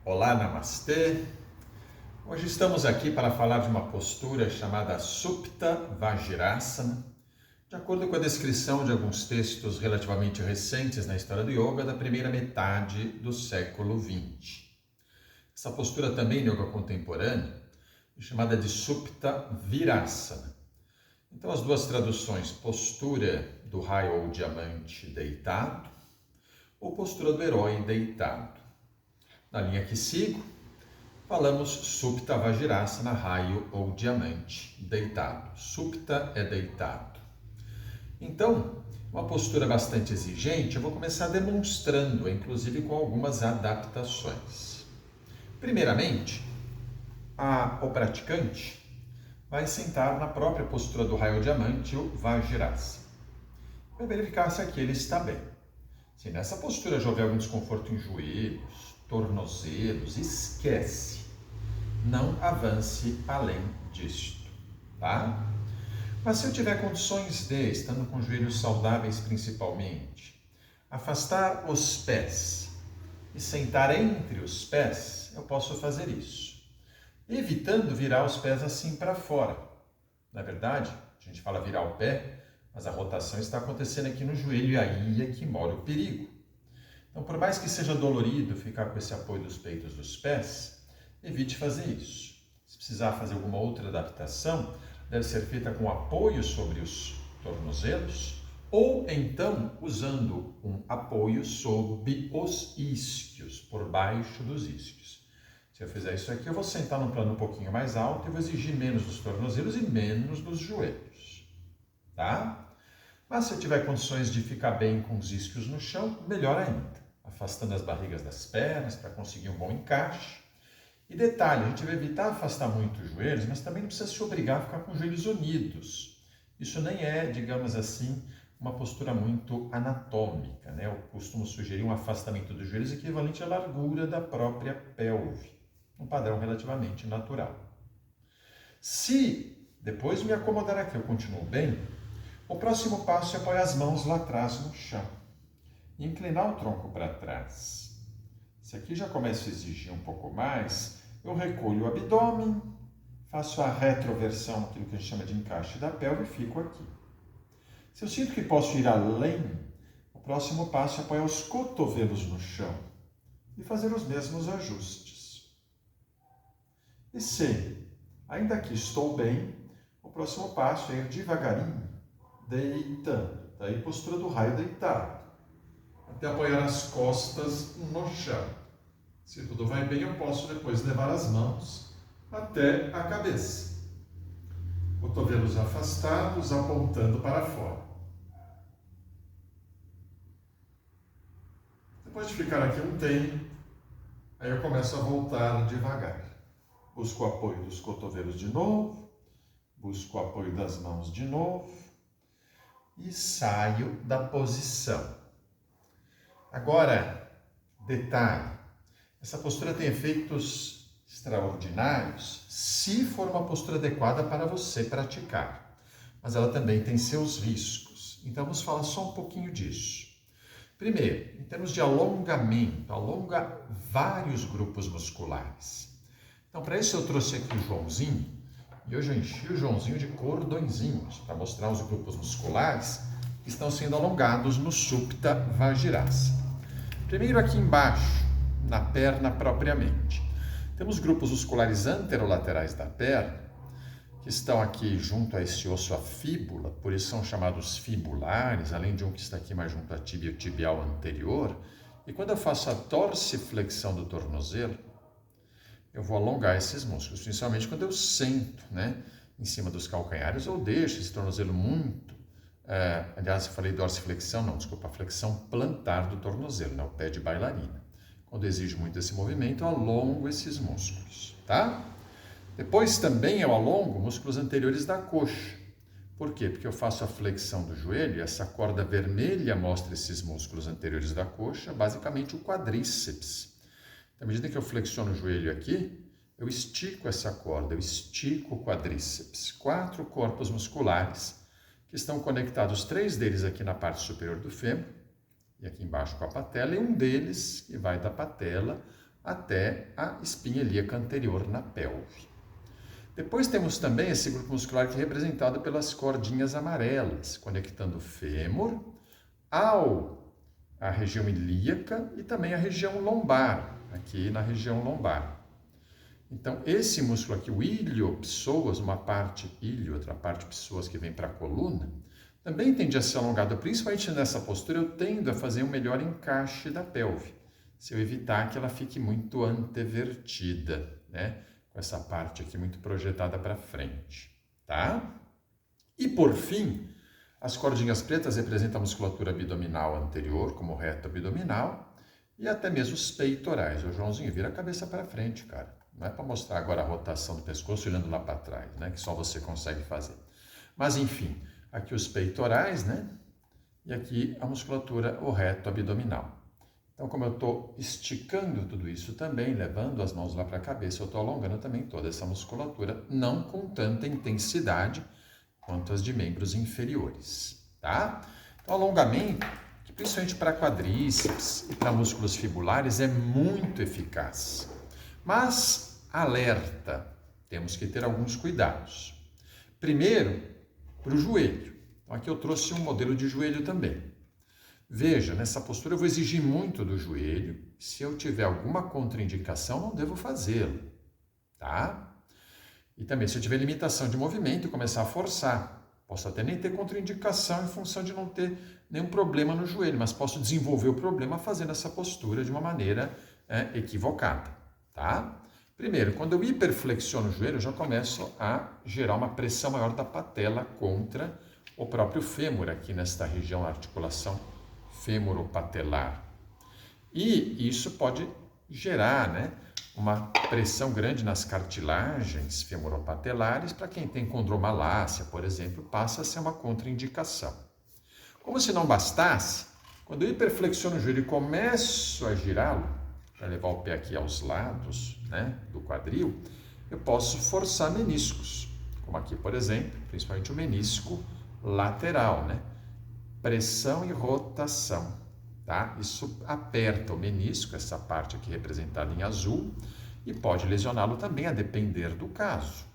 Olá, Namastê! Hoje estamos aqui para falar de uma postura chamada Supta Vajrasana, de acordo com a descrição de alguns textos relativamente recentes na história do yoga da primeira metade do século XX. Essa postura também no yoga contemporâneo é chamada de Supta Virasana. Então as duas traduções, postura do raio ou diamante deitado ou postura do herói deitado. Na linha que sigo, falamos Supta Vajrasana, raio ou diamante, deitado. Supta é deitado. Então, uma postura bastante exigente, eu vou começar demonstrando, inclusive com algumas adaptações. Primeiramente, o praticante vai sentar na própria postura do raio ou diamante, o Vajrasana. Vai verificar se aqui ele está bem. Se nessa postura já houver algum desconforto em joelhos, tornozelos, esquece. Não avance além disto, tá? Mas se eu tiver condições de, estando com joelhos saudáveis principalmente, afastar os pés e sentar entre os pés, eu posso fazer isso. Evitando virar os pés assim para fora. Na verdade, a gente fala virar o pé, mas a rotação está acontecendo aqui no joelho e aí é que mora o perigo. Então, por mais que seja dolorido ficar com esse apoio dos peitos dos pés, evite fazer isso. Se precisar fazer alguma outra adaptação, deve ser feita com apoio sobre os tornozelos ou então usando um apoio sobre os isquios, por baixo dos isquios. Se eu fizer isso aqui, eu vou sentar num plano um pouquinho mais alto e vou exigir menos dos tornozelos e menos dos joelhos, tá? Mas se eu tiver condições de ficar bem com os isquios no chão, melhor ainda. Afastando as barrigas das pernas para conseguir um bom encaixe. E detalhe, a gente vai evitar afastar muito os joelhos, mas também não precisa se obrigar a ficar com os joelhos unidos. Isso nem é, digamos assim, uma postura muito anatômica, né? Eu costumo sugerir um afastamento dos joelhos equivalente à largura da própria pelve. Um padrão relativamente natural. Se depois me acomodar aqui eu continuo bem, o próximo passo é apoiar as mãos lá atrás no chão e inclinar o tronco para trás. Se aqui já começa a exigir um pouco mais, eu recolho o abdômen, faço a retroversão, aquilo que a gente chama de encaixe da pelve e fico aqui. Se eu sinto que posso ir além, o próximo passo é apoiar os cotovelos no chão e fazer os mesmos ajustes. E se ainda aqui estou bem, o próximo passo é ir devagarinho, deitando. Daí postura do raio deitado. Até apoiar as costas no chão. Se tudo vai bem, eu posso depois levar as mãos até a cabeça. Cotovelos afastados, apontando para fora. Depois de ficar aqui um tempo, aí eu começo a voltar devagar. Busco o apoio dos cotovelos de novo, busco o apoio das mãos de novo e saio da posição. Agora, detalhe, essa postura tem efeitos extraordinários se for uma postura adequada para você praticar, mas ela também tem seus riscos. Então vamos falar só um pouquinho disso. Primeiro, em termos de alongamento, alonga vários grupos musculares. Então, para isso eu trouxe aqui o Joãozinho, e hoje eu enchi o Joãozinho de cordõezinhos, para mostrar os grupos musculares que estão sendo alongados no Supta Vajrasana. Primeiro aqui embaixo, na perna propriamente. Temos grupos musculares anterolaterais da perna, que estão aqui junto a esse osso, a fíbula, por isso são chamados fibulares, além de um que está aqui mais junto à tíbia, o tibial anterior. E quando eu faço a dorsiflexão do tornozelo, eu vou alongar esses músculos, principalmente quando eu sento, né, em cima dos calcanhares, ou deixo esse tornozelo muito, aliás, eu falei dorsiflexão, não, desculpa, a flexão plantar do tornozelo, né, o pé de bailarina. Quando eu exijo muito esse movimento, eu alongo esses músculos, tá? Depois também eu alongo músculos anteriores da coxa. Por quê? Porque eu faço a flexão do joelho e essa corda vermelha mostra esses músculos anteriores da coxa, basicamente o quadríceps. À medida que eu flexiono o joelho aqui, eu estico essa corda, eu estico o quadríceps. 4 corpos musculares que estão conectados, 3 deles aqui na parte superior do fêmur e aqui embaixo com a patela, e um deles que vai da patela até a espinha ilíaca anterior na pelve. Depois temos também esse grupo muscular que é representado pelas cordinhas amarelas, conectando o fêmur à região ilíaca e também à região lombar, aqui na região lombar. Então, esse músculo aqui, o iliopsoas, uma parte ilho, outra parte psoas que vem para a coluna, também tende a ser alongado. Principalmente nessa postura, eu tendo a fazer um melhor encaixe da pelve, se eu evitar que ela fique muito antevertida, né? Com essa parte aqui muito projetada para frente, tá? E por fim, as cordinhas pretas representam a musculatura abdominal anterior, como o reto abdominal, e até mesmo os peitorais. Ô, Joãozinho, vira a cabeça para frente, cara. Não é para mostrar agora a rotação do pescoço olhando lá para trás, né? Que só você consegue fazer. Mas, enfim, aqui os peitorais, né? E aqui a musculatura, o reto abdominal. Então, como eu estou esticando tudo isso também, levando as mãos lá para a cabeça, eu estou alongando também toda essa musculatura, não com tanta intensidade quanto as de membros inferiores, tá? Então, alongamento, que principalmente para quadríceps e para músculos fibulares, é muito eficaz. Mas, alerta, temos que ter alguns cuidados. Primeiro, para o joelho. Então, aqui eu trouxe um modelo de joelho também. Veja, nessa postura eu vou exigir muito do joelho. Se eu tiver alguma contraindicação, não devo fazê-lo, tá? E também, se eu tiver limitação de movimento e começar a forçar, posso até nem ter contraindicação em função de não ter nenhum problema no joelho, mas posso desenvolver o problema fazendo essa postura de uma maneira equivocada, tá? Primeiro, quando eu hiperflexiono o joelho, eu já começo a gerar uma pressão maior da patela contra o próprio fêmur, aqui nesta região da articulação fêmuro-patelar. E isso pode gerar, né, uma pressão grande nas cartilagens femoropatelares. Para quem tem condromalácia, por exemplo, passa a ser uma contraindicação. Como se não bastasse, quando eu hiperflexiono o joelho e começo a girá-lo, para levar o pé aqui aos lados, né, do quadril, eu posso forçar meniscos, como aqui, por exemplo, principalmente o menisco lateral, né? Pressão e rotação, tá? Isso aperta o menisco, essa parte aqui representada em azul, e pode lesioná-lo também, a depender do caso.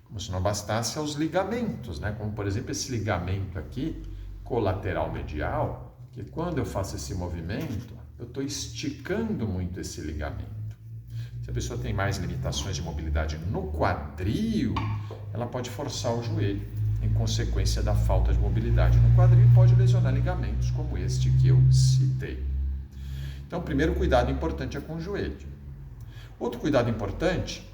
Como se não bastasse aos ligamentos, né? Como, por exemplo, esse ligamento aqui, colateral medial, que quando eu faço esse movimento, eu estou esticando muito esse ligamento. Se a pessoa tem mais limitações de mobilidade no quadril, ela pode forçar o joelho, em consequência da falta de mobilidade no quadril, pode lesionar ligamentos como este que eu citei. Então, primeiro cuidado importante é com o joelho. Outro cuidado importante,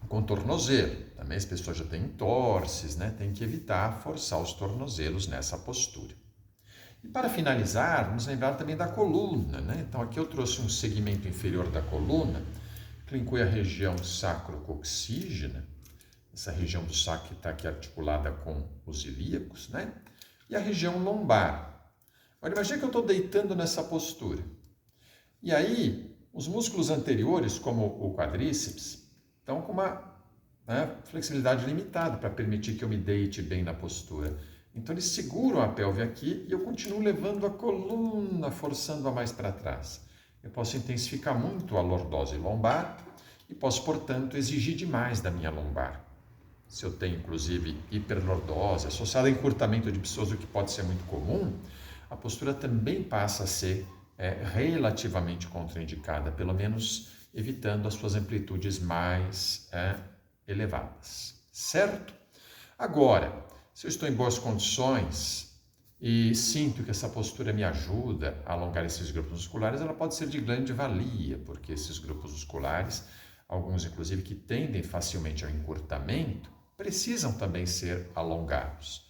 com o tornozelo. Também as pessoas já têm entorses, né? Tem que evitar forçar os tornozelos nessa postura. E para finalizar, vamos lembrar também da coluna, né? Então, aqui eu trouxe um segmento inferior da coluna, que inclui a região sacrococcígea, essa região do sacro que está aqui articulada com os ilíacos, né? E a região lombar. Agora, imagina que eu estou deitando nessa postura. E aí, os músculos anteriores, como o quadríceps, estão com uma flexibilidade limitada para permitir que eu me deite bem na postura. Então, eles seguram a pelve aqui e eu continuo levando a coluna, forçando-a mais para trás. Eu posso intensificar muito a lordose lombar e posso, portanto, exigir demais da minha lombar. Se eu tenho, inclusive, hiperlordose associada a encurtamento de psoas, o que pode ser muito comum, a postura também passa a ser relativamente contraindicada, pelo menos evitando as suas amplitudes mais elevadas, certo? Agora, se eu estou em boas condições e sinto que essa postura me ajuda a alongar esses grupos musculares, ela pode ser de grande valia, porque esses grupos musculares, alguns inclusive que tendem facilmente ao encurtamento, precisam também ser alongados.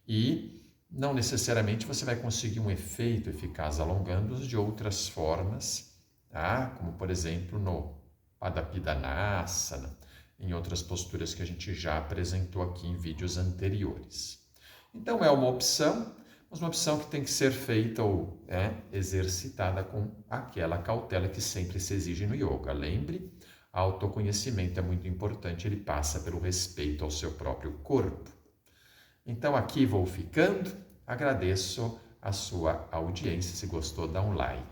E não necessariamente você vai conseguir um efeito eficaz alongando-os de outras formas, tá? Como por exemplo no Padapidanasana, em outras posturas que a gente já apresentou aqui em vídeos anteriores. Então é uma opção, mas uma opção que tem que ser feita ou exercitada com aquela cautela que sempre se exige no yoga. Lembre, autoconhecimento é muito importante, ele passa pelo respeito ao seu próprio corpo. Então aqui vou ficando, agradeço a sua audiência, se gostou dá um like.